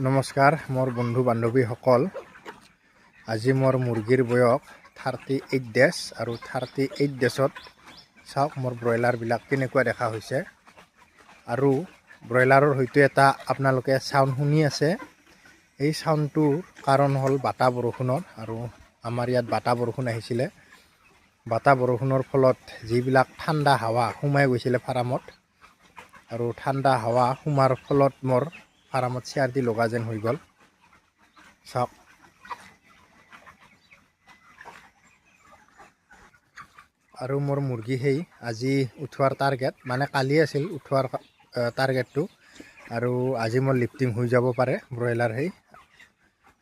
নমস্কাৰ মোৰ বন্ধু বান্ধৱীসকল। আজি মোৰ মুৰ্গীৰ বয়স 38 ডেজ আৰু 38 ডেজত চাওক মোৰ ব্ৰইলাৰবিলাক কেনেকুৱা দেখা হৈছে। আৰু ব্ৰইলাৰৰ হয়তো এটা আপোনালোকে চাউণ্ড শুনি আছে। এই চাউণ্ডটোৰ কাৰণ হ'ল বাতা বৰষুণৰ, আৰু আমাৰ ইয়াত বাতা বৰষুণ আহিছিলে। বাতা বৰষুণৰ ফলত যিবিলাক ঠাণ্ডা হাৱা সোমাই গৈছিলে ফাৰ্মত, আৰু ঠাণ্ডা হাৱা সোমাৰ ফলত মোৰ ফাৰ্মত চেয়াৰ দি লগা যেন হৈ গ'ল। চাওক আৰু মোৰ মুৰ্গী সেই আজি উঠোৱাৰ টাৰ্গেট, মানে কালি আছিল উঠোৱাৰ টাৰ্গেটটো, আৰু আজি মোৰ লিফটিং হৈ যাব পাৰে ব্ৰইলাৰ। সেই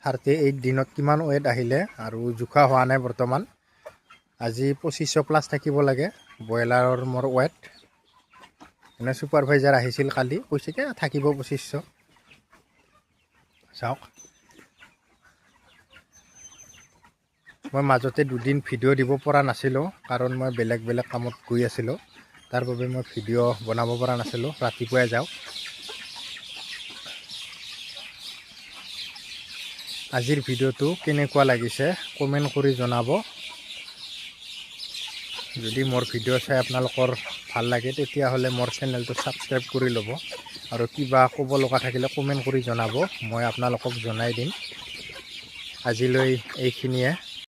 38 দিনত কিমান ৱেট আহিলে আৰু জোখা হোৱা নাই বৰ্তমান। আজি 2500+ থাকিব লাগে ব্ৰইলাৰৰ মোৰ ৱেট। মানে ছুপাৰভাইজাৰ আহিছিল কালি, কৈছে কি থাকিব 2500। চাওক মই মাজতে দুদিন ভিডিঅ' দিব পৰা নাছিলোঁ, কাৰণ মই বেলেগ কামত গৈ আছিলোঁ। তাৰ বাবে মই ভিডিঅ' বনাব পৰা নাছিলোঁ। ৰাতিপুৱাই যাওঁ। আজিৰ ভিডিঅ'টো কেনেকুৱা লাগিছে কমেণ্ট কৰি জনাব। যদি মোৰ ভিডিঅ' চাই আপোনালোকৰ ভাল লাগে তেতিয়াহ'লে মোৰ চেনেলটো ছাবস্ক্ৰাইব কৰি ল'ব, আৰু কিবা ক'ব লগা থাকিলে কমেণ্ট কৰি জনাব, মই আপোনালোকক জনাই দিম। আজিলৈ এইখিনিয়ে।